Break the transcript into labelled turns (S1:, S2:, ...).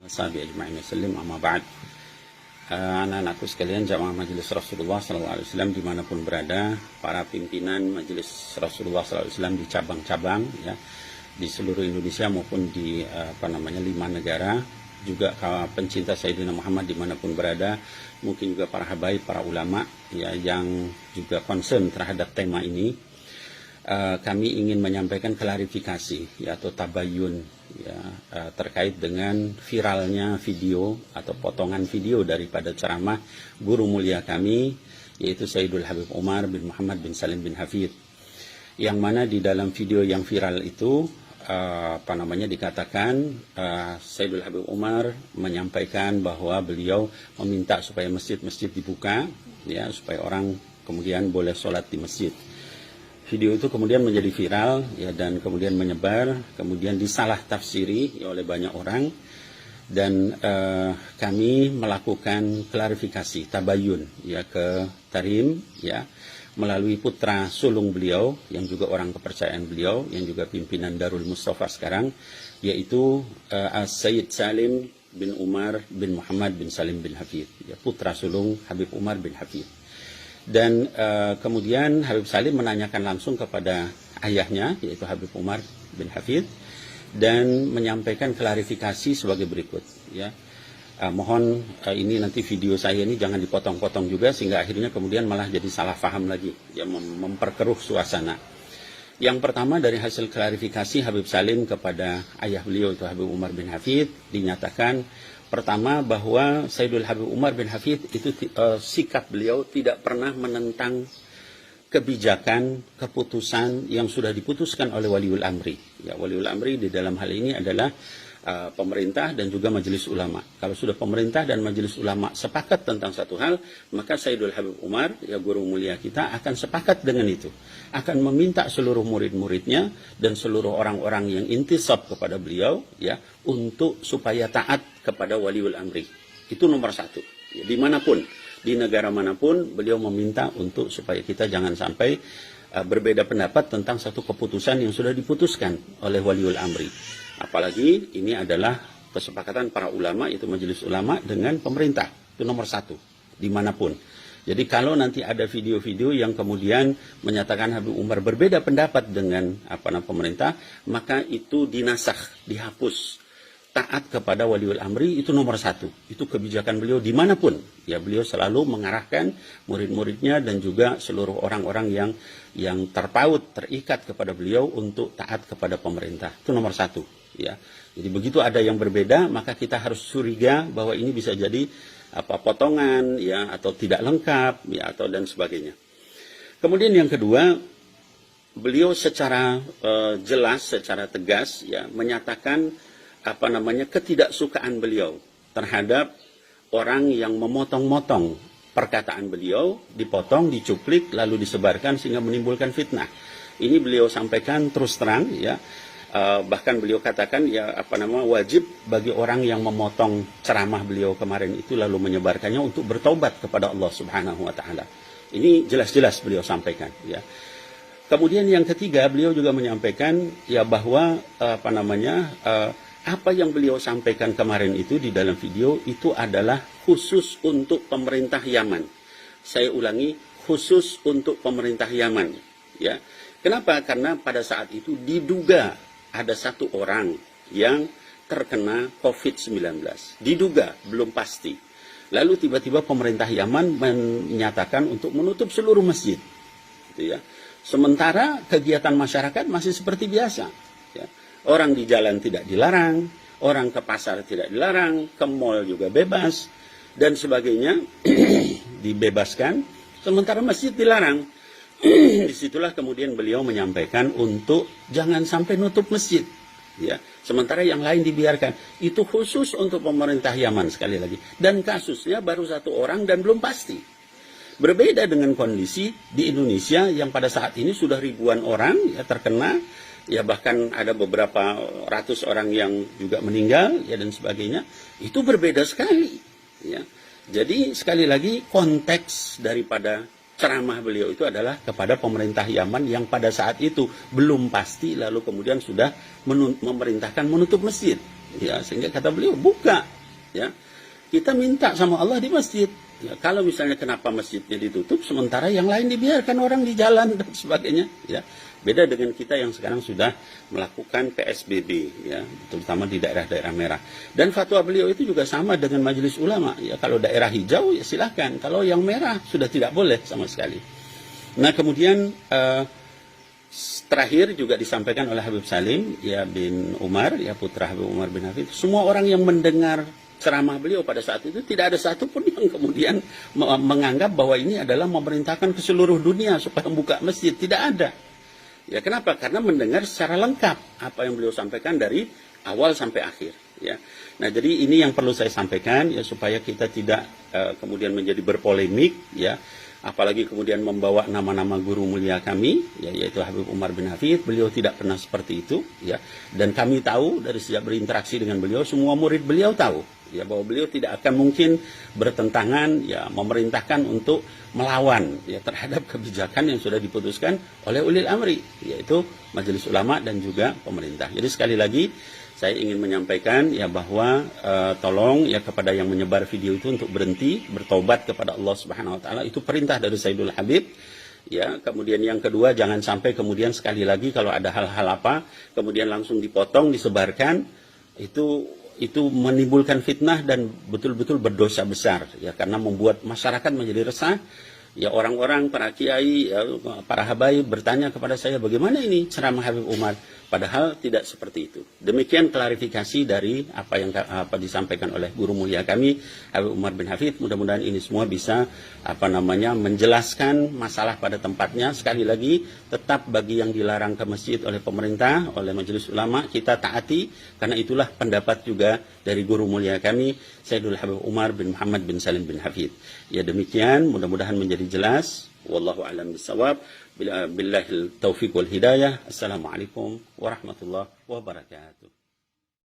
S1: Sahabat ajma'in wasallim, amma ba'd. Anak-anakku sekalian, jamaah majelis Rasulullah SAW dimanapun berada, para pimpinan majelis Rasulullah SAW di cabang-cabang ya, di seluruh Indonesia maupun di 5 negara, juga pencinta Sayyidina Muhammad dimanapun berada, mungkin juga para habaib, para ulama ya, yang juga concern terhadap tema ini. Kami ingin menyampaikan klarifikasi ya, atau tabayun ya, terkait dengan viralnya video atau potongan video daripada ceramah guru mulia kami, yaitu Sayyidul Habib Umar bin Muhammad bin Salim bin Hafid, yang mana di dalam video yang viral itu dikatakan Sayyidul Habib Umar menyampaikan bahwa beliau meminta supaya masjid-masjid dibuka ya, supaya orang kemudian boleh sholat di masjid. Video itu kemudian menjadi viral ya, dan kemudian menyebar, kemudian disalah tafsiri ya, oleh banyak orang, dan kami melakukan klarifikasi tabayun ya ke Tarim ya, melalui putra sulung beliau yang juga orang kepercayaan beliau, yang juga pimpinan Darul Mustafa sekarang, yaitu Sayyid Salim bin Umar bin Muhammad bin Salim bin Hafid ya, putra sulung Habib Umar bin Hafid. Dan kemudian Habib Salim menanyakan langsung kepada ayahnya, yaitu Habib Umar bin Hafid, dan menyampaikan klarifikasi sebagai berikut ya. Mohon ini nanti video saya ini jangan dipotong-potong juga, sehingga akhirnya kemudian malah jadi salah paham lagi ya, memperkeruh suasana. Yang pertama, dari hasil klarifikasi Habib Salim kepada ayah beliau, itu Habib Umar bin Hafid, dinyatakan pertama bahwa Sayyidul Habib Umar bin Hafid itu sikap beliau tidak pernah menentang kebijakan, keputusan yang sudah diputuskan oleh Waliul Amri. Ya, Waliul Amri di dalam hal ini adalah pemerintah dan juga majelis ulama. Kalau sudah pemerintah dan majelis ulama sepakat tentang satu hal, maka Sayyidul Habib Umar, ya guru mulia kita, akan sepakat dengan itu. Akan meminta seluruh murid-muridnya dan seluruh orang-orang yang intisab kepada beliau ya, untuk supaya taat kepada Waliul Amri. Itu nomor satu. Ya, dimanapun, di negara manapun, beliau meminta untuk supaya kita jangan sampai berbeda pendapat tentang satu keputusan yang sudah diputuskan oleh Waliul Amri. Apalagi ini adalah kesepakatan para ulama, itu majelis ulama dengan pemerintah. Itu nomor satu, dimanapun. Jadi kalau nanti ada video-video yang kemudian menyatakan Habib Umar berbeda pendapat dengan pemerintah, maka itu dinasakh, dihapus. Taat kepada Waliul Amri itu nomor satu. Itu kebijakan beliau dimanapun. Ya, beliau selalu mengarahkan murid-muridnya dan juga seluruh orang-orang yang terpaut, terikat kepada beliau untuk taat kepada pemerintah. Itu nomor satu. Ya, jadi begitu ada yang berbeda, maka kita harus curiga bahwa ini bisa jadi potongan ya, atau tidak lengkap ya, atau dan sebagainya. Kemudian yang kedua, beliau secara jelas, secara tegas ya, menyatakan ketidaksukaan beliau terhadap orang yang memotong-motong perkataan beliau, dipotong, dicuplik, lalu disebarkan sehingga menimbulkan fitnah. Ini beliau sampaikan terus terang ya. Bahkan beliau katakan ya wajib bagi orang yang memotong ceramah beliau kemarin itu lalu menyebarkannya untuk bertobat kepada Allah Subhanahu wa taala. Ini jelas-jelas beliau sampaikan ya. Kemudian yang ketiga, beliau juga menyampaikan ya bahwa apa yang beliau sampaikan kemarin itu di dalam video itu adalah khusus untuk pemerintah Yaman. Saya ulangi, khusus untuk pemerintah Yaman ya. Kenapa? Karena pada saat itu diduga ada satu orang yang terkena COVID-19. Diduga, belum pasti. Lalu tiba-tiba pemerintah Yaman menyatakan untuk menutup seluruh masjid. Gitu ya. Sementara kegiatan masyarakat masih seperti biasa. Ya. Orang di jalan tidak dilarang, orang ke pasar tidak dilarang, ke mall juga bebas, dan sebagainya dibebaskan, sementara masjid dilarang. Disitulah kemudian beliau menyampaikan untuk jangan sampai nutup masjid. Ya, sementara yang lain dibiarkan. Itu khusus untuk pemerintah Yaman sekali lagi. Dan kasusnya baru satu orang dan belum pasti. Berbeda dengan kondisi di Indonesia yang pada saat ini sudah ribuan orang ya terkena. Ya, bahkan ada beberapa ratus orang yang juga meninggal ya, dan sebagainya. Itu berbeda sekali ya. Jadi sekali lagi konteks daripada ceramah beliau itu adalah kepada pemerintah Yaman yang pada saat itu belum pasti, lalu kemudian sudah memerintahkan menutup masjid Ya, sehingga kata beliau buka, ya. Kita minta sama Allah di masjid. Ya, kalau misalnya kenapa masjidnya ditutup sementara yang lain dibiarkan orang di jalan dan sebagainya, ya. Beda dengan kita yang sekarang sudah melakukan PSBB, ya, terutama di daerah-daerah merah. Dan fatwa beliau itu juga sama dengan majelis ulama. Ya, kalau daerah hijau ya silahkan, kalau yang merah sudah tidak boleh sama sekali. Nah, kemudian terakhir juga disampaikan oleh Habib Salim, ya, bin Umar, ya, putra Habib Umar bin Hafid. Semua orang yang mendengar ceramah beliau pada saat itu tidak ada satupun yang kemudian menganggap bahwa ini adalah memerintahkan ke seluruh dunia supaya membuka masjid. Tidak ada. Ya, kenapa? Karena mendengar secara lengkap apa yang beliau sampaikan dari awal sampai akhir. Ya. Nah, jadi ini yang perlu saya sampaikan, ya, supaya kita tidak kemudian menjadi berpolemik, ya. Apalagi kemudian membawa nama-nama guru mulia kami, ya, yaitu Habib Umar bin Hafid. Beliau tidak pernah seperti itu, ya. Dan kami tahu dari sejak berinteraksi dengan beliau, semua murid beliau tahu, ya, bahwa beliau tidak akan mungkin bertentangan, ya, memerintahkan untuk melawan, ya, terhadap kebijakan yang sudah diputuskan oleh ulil amri, yaitu majelis ulama dan juga pemerintah. Jadi sekali lagi saya ingin menyampaikan, ya, bahwa tolong, ya, kepada yang menyebar video itu untuk berhenti, bertobat kepada Allah Subhanahu wa taala. Itu perintah dari Sayyidul Habib. Ya, kemudian yang kedua, jangan sampai kemudian sekali lagi kalau ada hal-hal apa kemudian langsung dipotong, disebarkan, itu menimbulkan fitnah dan betul-betul berdosa besar, ya, karena membuat masyarakat menjadi resah. Ya, orang-orang, para kiai, ya, para habaib bertanya kepada saya, bagaimana ini ceramah Habib Umar? Padahal tidak seperti itu. Demikian klarifikasi dari apa yang disampaikan oleh guru mulia kami, Habib Umar bin Hafid. Mudah-mudahan ini semua bisa menjelaskan masalah pada tempatnya. Sekali lagi, tetap bagi yang dilarang ke masjid oleh pemerintah, oleh majelis ulama, kita taati, karena itulah pendapat juga dari guru mulia kami, Sayyidul Habib Umar bin Muhammad bin Salim bin Hafid. Ya, demikian, mudah-mudahan menjadi jelas. Wallahu a'lam bishawab. Billahil taufiq wal hidayah. Assalamualaikum warahmatullahi wabarakatuh.